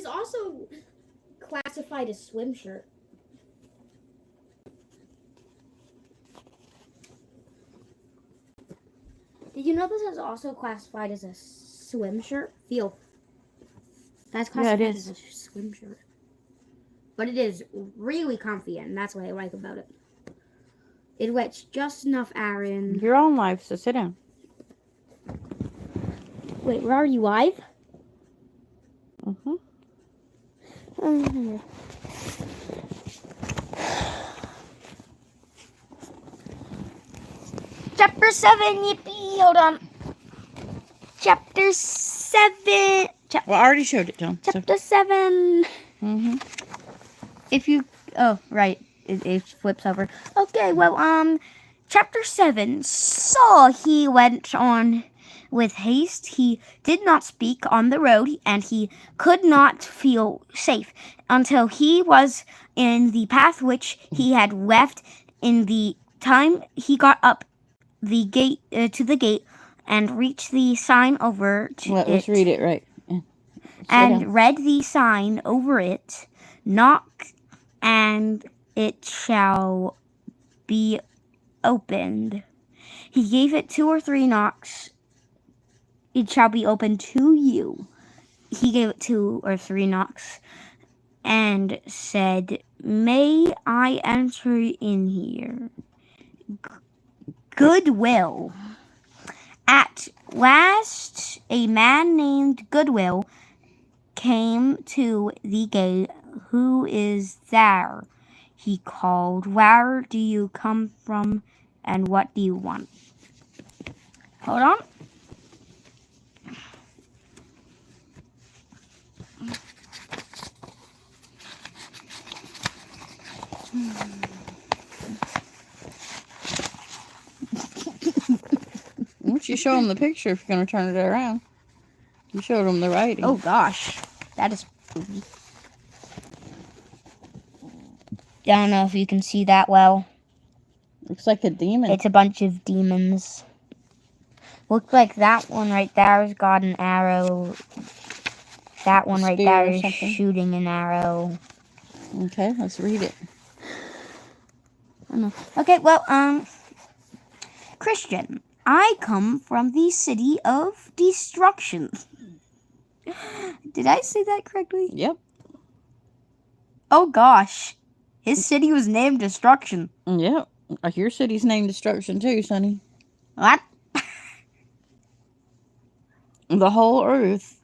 is also classified as swim shirt. Did you know this is also classified as a swim shirt? Feel. That's classified as a swim shirt. But it is really comfy, and that's what I like about it. It lets just enough air in. You're on live, so sit down. Wait, we're already live? Mm-hmm. Chapter 7, yippee, hold on. Chapter 7. Well, I already showed it, John. Chapter 7. Mm-hmm. If you, oh, right, it flips over. Okay, well, Chapter 7. So he went on with haste. He did not speak on the road, and he could not feel safe until he was in the path which he had left. In the time he got up the gate to the gate and reached the sign over to Let's read it right. And read the sign over it. Knock, and it shall be opened. He gave it 2 or 3 knocks. It shall be opened to you. He gave it 2 or 3 knocks and said, "May I enter in here?" Goodwill. At last, a man named Goodwill came to the gate. "Who is there?" he called. "Where do you come from, and what do you want?" Hold on. Once you show them the picture, if you're going to turn it around, you showed them the writing. Oh gosh, that is spooky. I don't know if you can see that well. Looks like a demon. It's a bunch of demons. Looks like that one right there has got an arrow. That one right there is shooting an arrow. Okay, let's read it. Okay, well, Christian, I come from the city of destruction. Did I say that correctly? Yep. Oh gosh. His city was named Destruction. Yep. Your city's named Destruction too, Sonny. What? The whole earth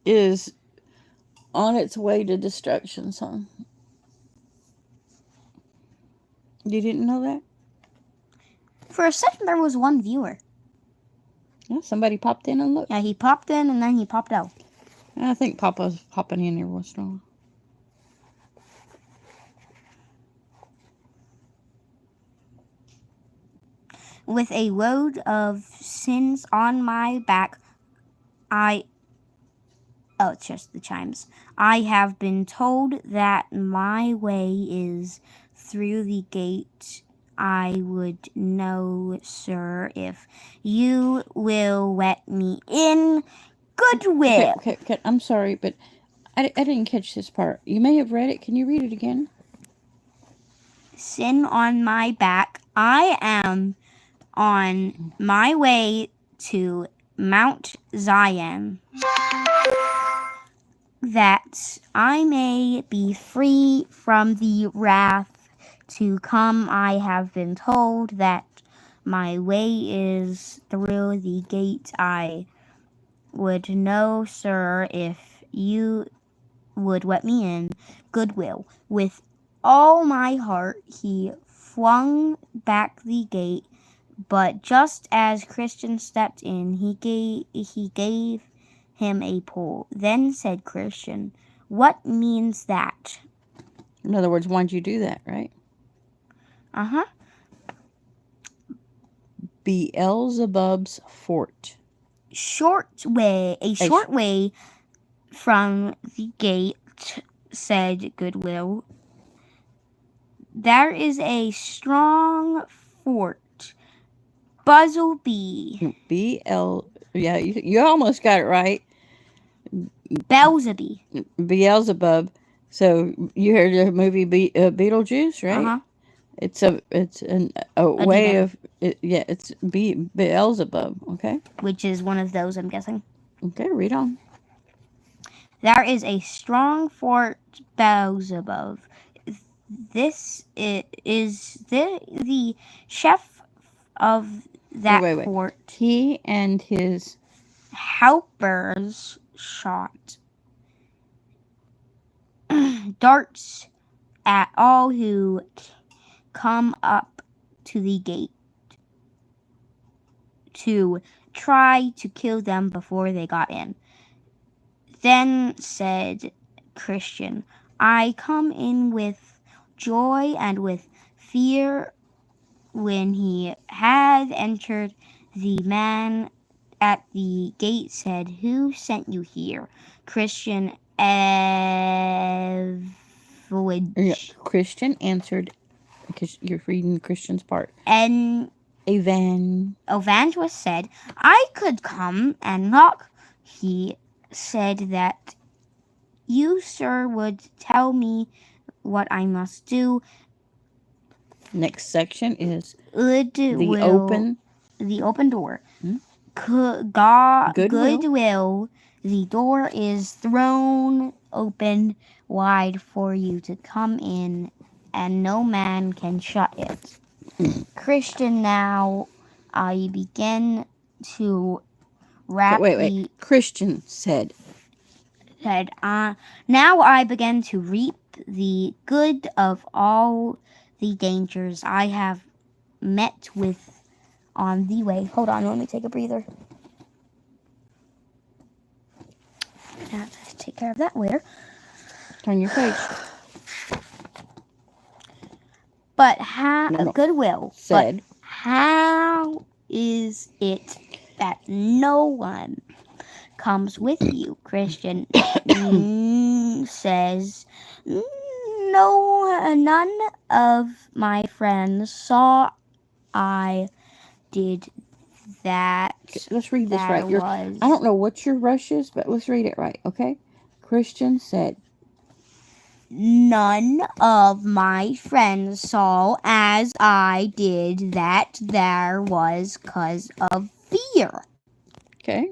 is on its way to destruction, son. You didn't know that? For a second, there was one viewer. Yeah, somebody popped in and looked. Yeah, he popped in and then he popped out. I think Papa's popping in every once in a while. With a load of sins on my back, it's just the chimes. I have been told that my way is through the gate. I would know, sir, if you will let me in. Goodwill. Okay. I'm sorry, but I didn't catch this part. You may have read it. Can you read it again? Sin on my back. I am on my way to Mount Zion, that I may be free from the wrath to come. I have been told that my way is through the gate. I would know, sir, if you would let me in. Goodwill. With all my heart, he flung back the gate, but just as Christian stepped in, he gave him a pull. Then said Christian, "What means that?" In other words, why'd you do that, right? Uh-huh. Beelzebub's fort. Short way from the gate, said Goodwill. There is a strong fort. Buzzelbee. Yeah, you almost got it right. Beelzebub. So you heard the movie Beetlejuice, Uh right? huh. It's a A way demon, of yeah. It's Beelzebub. Okay. which is one of those, I'm guessing. Okay. Read on. There is a strong fort Beelzebub. This is the chef of Wait, that wait, wait. fort. He and his Helpers shot darts at all who come up to the gate to try to kill them before they got in. Then said Christian, I come in with joy and with fear. When he had entered, the man at the gate said, Who sent you here? Christian yeah, Evangelist. Christian answered because you're reading Christian's part. And Evangelist said, I could come and knock. He said that you, sir, would tell me what I must do. Next section is The open door. Hmm? Goodwill. The door is thrown open wide for you to come in, and no man can shut it. Christian, now I begin to wrap wait. Christian said. Now I begin to reap the good of all the dangers I have met with on the way. Hold on, let me take a breather. I have to take care of that later. Turn your page. But how No. Goodwill Said. But how is it that no one comes with you? Christian says, No, none of my friends saw I did that. Let's read this right. Was I don't know what your rush is, but let's read it right, okay? Christian said. None of my friends saw as I did that there was cause of fear. Okay.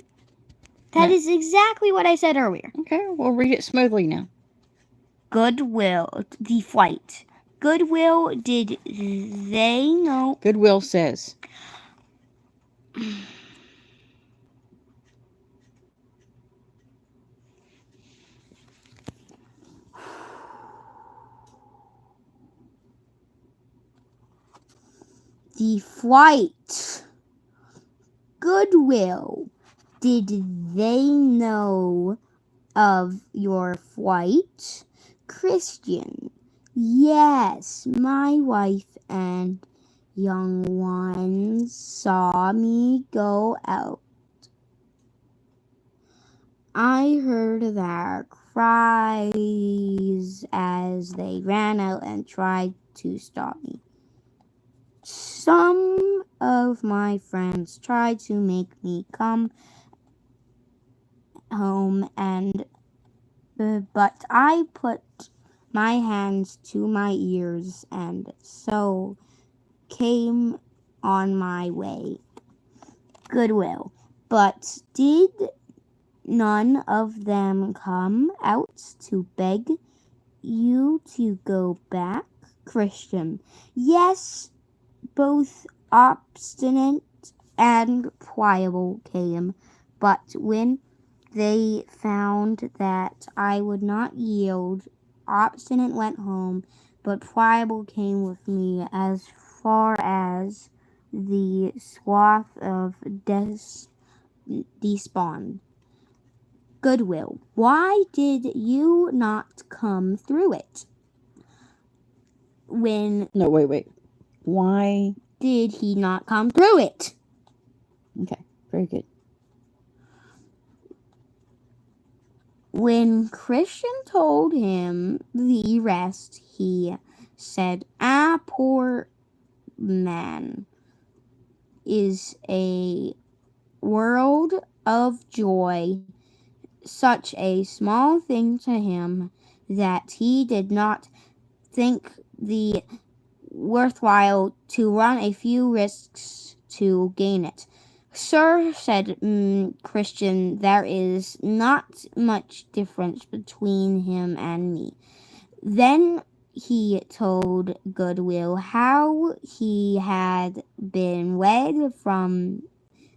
That is exactly what I said earlier. Okay, we'll read it smoothly now. Goodwill, the flight. Goodwill, did they know? Goodwill says. The flight. Goodwill, did they know of your flight? Christian, yes, my wife and young ones saw me go out. I heard their cries as they ran out and tried to stop me. Some of my friends tried to make me come home, but I put my hands to my ears and so came on my way. Goodwill. But did none of them come out to beg you to go back? Christian. Yes, both obstinate and pliable came, but when they found that I would not yield, obstinate went home, but pliable came with me as far as the swath of Despond. Goodwill. Why did you not come through it? No, wait. Why did he not come through it? Okay, very good. When Christian told him the rest, he said, poor man, is a world of joy such a small thing to him that he did not think the worthwhile to run a few risks to gain it. Sir, said Christian, there is not much difference between him and me. Then he told Goodwill how he had been led from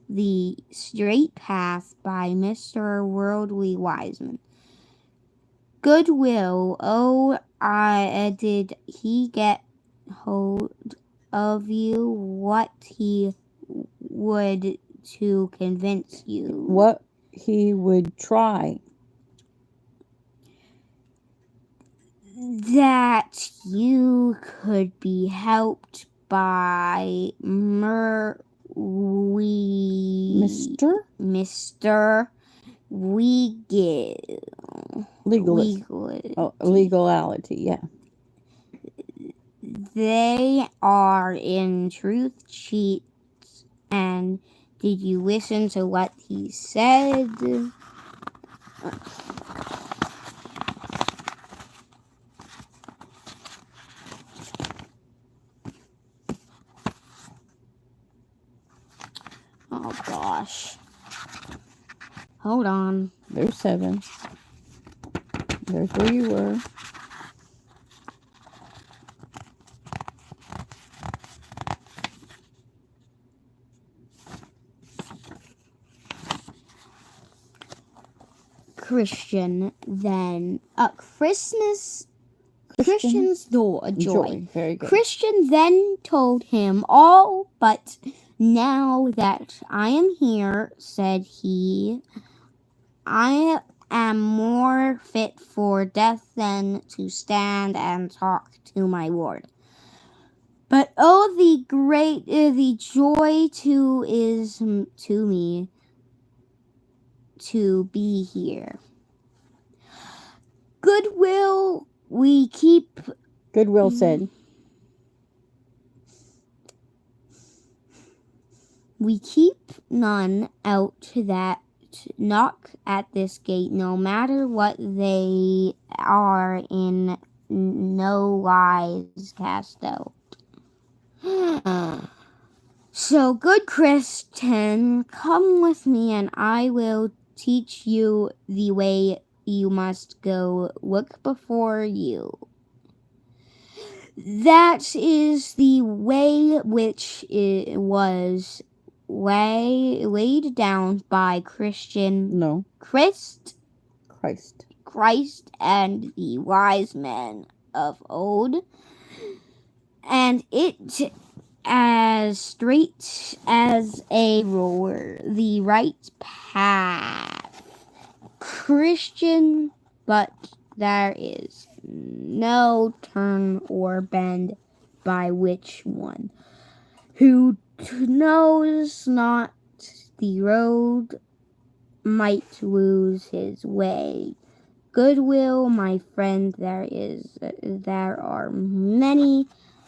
the straight path by Mr. Worldly Wiseman. Goodwill, oh, did he get hold of you? What he would to convince you? What he would try. That you could be helped by Mr. Legality, yeah. They are in truth cheats. And did you listen to what he said? Oh gosh. Hold on. There's 7. There's where you were. Christian then Christian's joy. Very good. Christian then told him all, but now that I am here, said he, I am more fit for death than to stand and talk to my Lord. But oh, the joy is to me to be here. Goodwill said, we keep none out that knock at this gate, no matter what they are, in no wise cast out. So, good Christian, come with me and I will teach you the way you must go. Look before you. That is the way which it was laid down by Christ and the wise men of old, and it as straight as a roller, the right path. Christian, but there is no turn or bend by which one who knows not the road might lose his way. Goodwill, my friend, there are many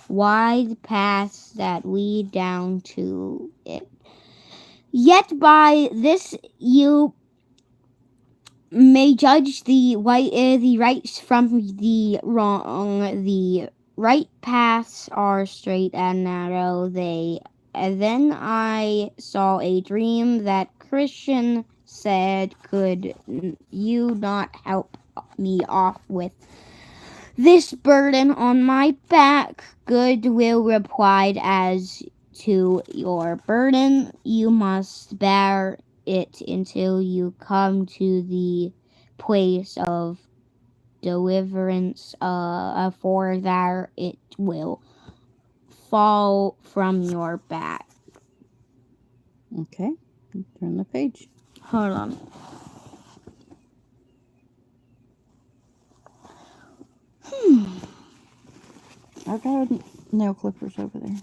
wide paths that lead down to it. Yet by this you may judge the right from the wrong. The right paths are straight and narrow. Then I saw a dream that Christian said, could you not help me off with this burden on my back? Goodwill replied, as to your burden, you must bear it until you come to the place of deliverance, for there it will fall from your back. Okay, turn the page. Hold on. I've got nail clippers over there.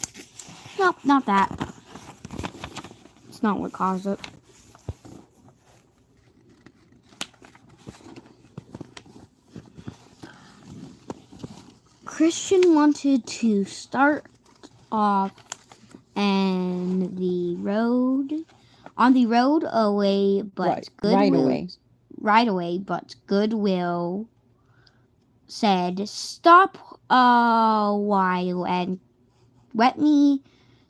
Nope, not that. It's not what caused it. Christian wanted to start off on the road away, but right away. right away, but Goodwill said, "Stop a while and let me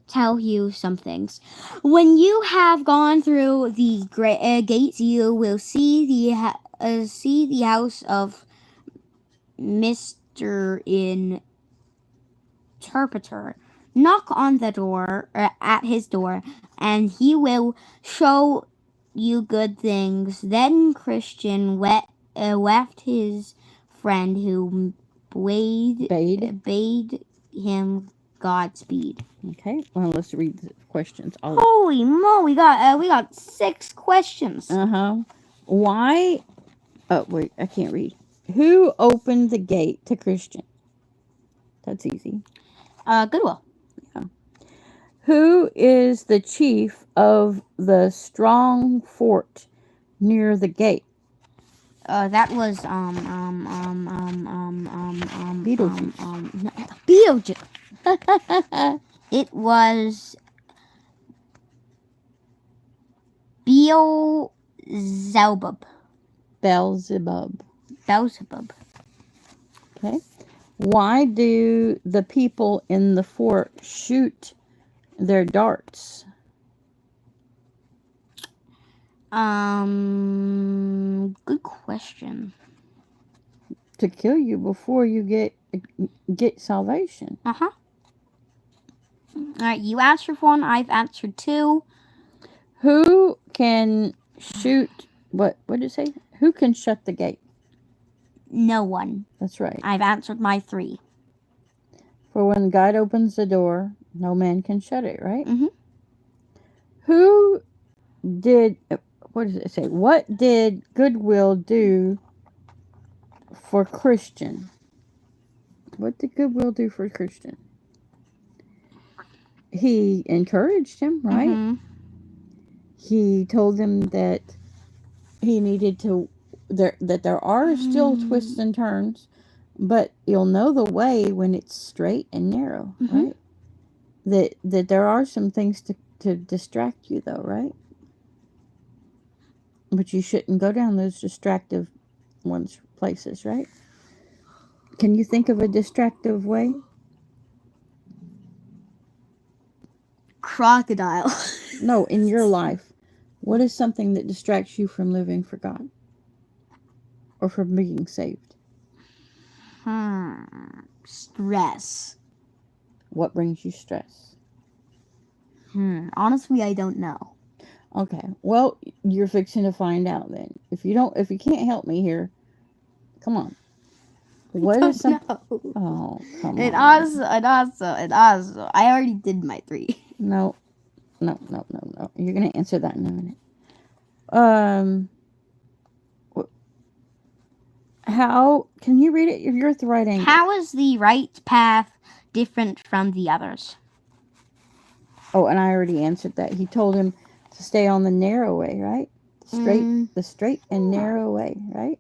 tell you some things. When you have gone through the gates, you will see the house of Mr. Interpreter. Knock on the door, at his door, and he will show you good things." Then Christian left his friend, who bade him Godspeed. Okay, well, let's read the questions. Holy moly, we got 6 questions. Why? Oh, wait, I can't read. Who opened the gate to Christian? That's easy. Goodwill. Yeah. Who is the chief of the strong fort near the gate? That was Beetlejuice. Beetlejuice. It was Beelzebub. Beelzebub. Okay. Why do the people in the fort shoot their darts? Good question. To kill you before you get salvation. All right, you answered 1. I've answered 2. Who can shoot? What did it say? Who can shut the gate? No one. That's right. I've answered my 3. For when God opens the door, no man can shut it, right? Who did, what does it say? What did Goodwill do for Christian? What did Goodwill do for Christian? He encouraged him, right? He told him that he needed to, that there are still twists and turns, but you'll know the way when it's straight and narrow, right? That there are some things to distract you, though, right? But you shouldn't go down those distractive places, right? Can you think of a distractive way? Crocodile. No, in your life. What is something that distracts you from living for God? Or from being saved? Stress. What brings you stress? Honestly, I don't know. Okay. Well, you're fixing to find out then. If you can't help me here, come on. What is something? Oh, come on. And also, I already did my 3. No. You're gonna answer that in a minute. How can you read it? You're at the right angle. How is the right path different from the others? Oh, and I already answered that. He told him to stay on the narrow way, right? The straight and narrow way, right?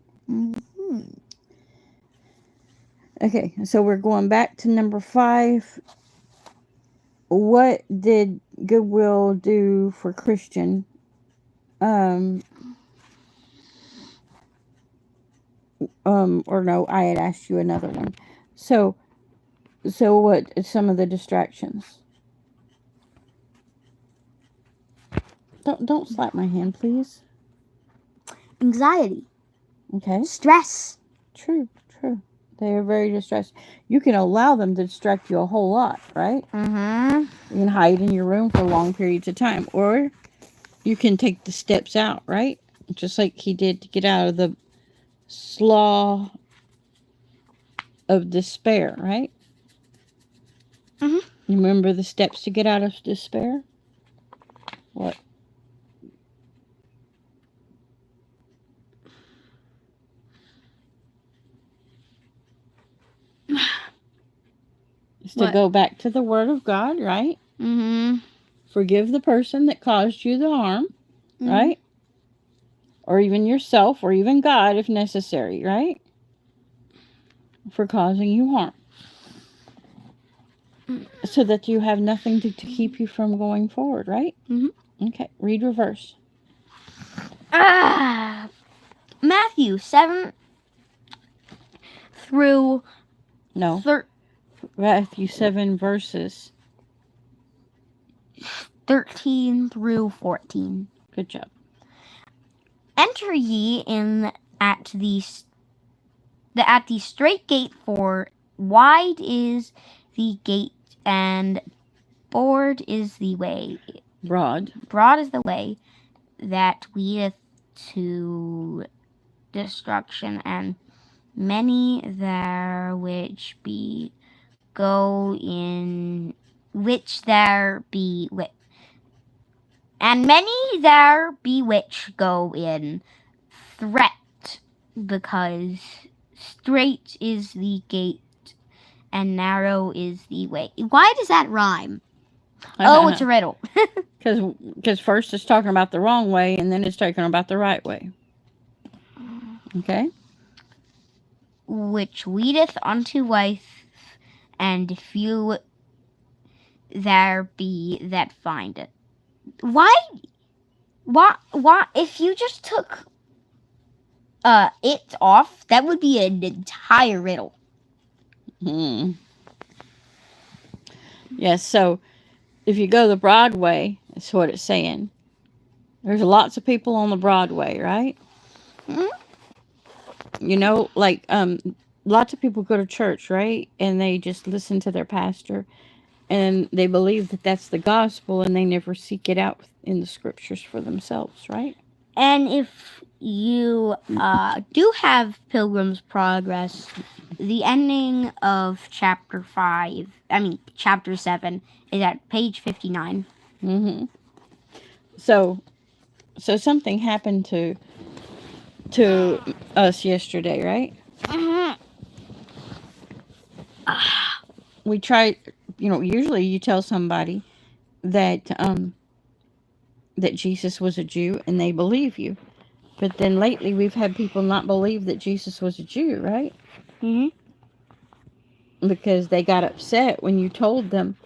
Okay, so we're going back to number 5. What did Goodwill do for Christian? Or no, I had asked you another one. So what are some of the distractions? Don't slap my hand, please. Anxiety. Okay. Stress. True. They are very distressed. You can allow them to distract you a whole lot, right? You can hide in your room for long periods of time. Or you can take the steps out, right? Just like he did to get out of the slough of despair, right? You remember the steps to get out of despair? What? Is to go back to the Word of God, right? Forgive the person that caused you the harm, right? Or even yourself, or even God if necessary, right? For causing you harm. So that you have nothing to keep you from going forward, right? Okay, read reverse. Matthew Matthew 7 through No. Matthew 7 verses 13 through 14. Good job. Enter ye in at the straight gate, for wide is the gate, and broad is the way. Broad is the way that leadeth to destruction, and many there which go in, and many there be which go in threat, because straight is the gate and narrow is the way. Why does that rhyme? Oh, it's a riddle. Because first it's talking about the wrong way, and then it's talking about the right way. Okay? Which leadeth unto life, and few there be that find it. Why? If you just took it off, that would be an entire riddle. Yes, so if you go the broad way, that's what it's saying. There's lots of people on the Broadway, right? You know, like lots of people go to church, right? And they just listen to their pastor, and they believe that that's the gospel, and they never seek it out in the scriptures for themselves, right? And if you do have Pilgrims Progress, the ending of chapter 7 is at page 59. So something happened to us yesterday, right? We tried, usually you tell somebody that that Jesus was a Jew, and they believe you. But then lately we've had people not believe that Jesus was a Jew, right? Because they got upset when you told them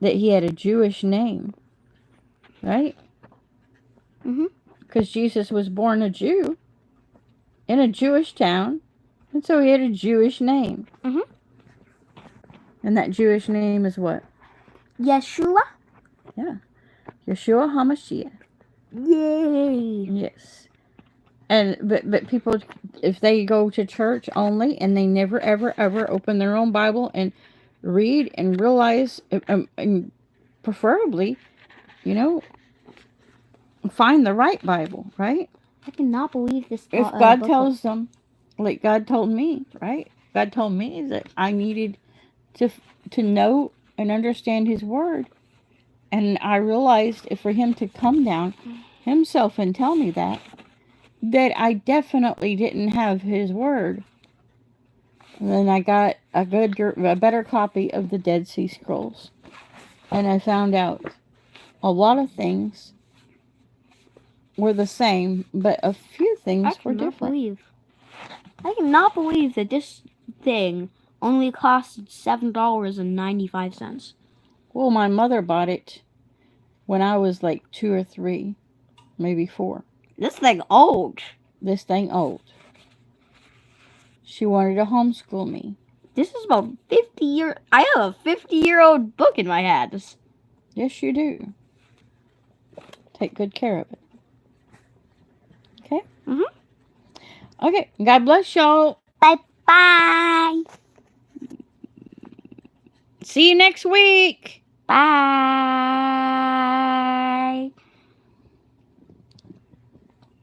that he had a Jewish name, right? Because Jesus was born a Jew in a Jewish town, and so he had a Jewish name. And that Jewish name is what? Yeshua? Yeah. Yeshua HaMashiach. Yay! Yes. And but people, if they go to church only and they never ever ever open their own Bible and read and realize, and preferably, find the right Bible, right? I cannot believe this. If God tells them, like God told me, right? God told me that I needed to know and understand His Word, and I realized for Him to come down Himself and tell me that I definitely didn't have His Word. And then I got a better copy of the Dead Sea Scrolls, and I found out a lot of things were the same, but a few things were different. I cannot believe that this thing only cost $7.95. Well, my mother bought it when I was like 2 or 3, maybe 4. This thing old. She wanted to homeschool me. This is about 50 years. I have a 50-year-old book in my hands. Yes, you do. Take good care of it. Okay? Okay. God bless y'all. Bye-bye. See you next week. Bye.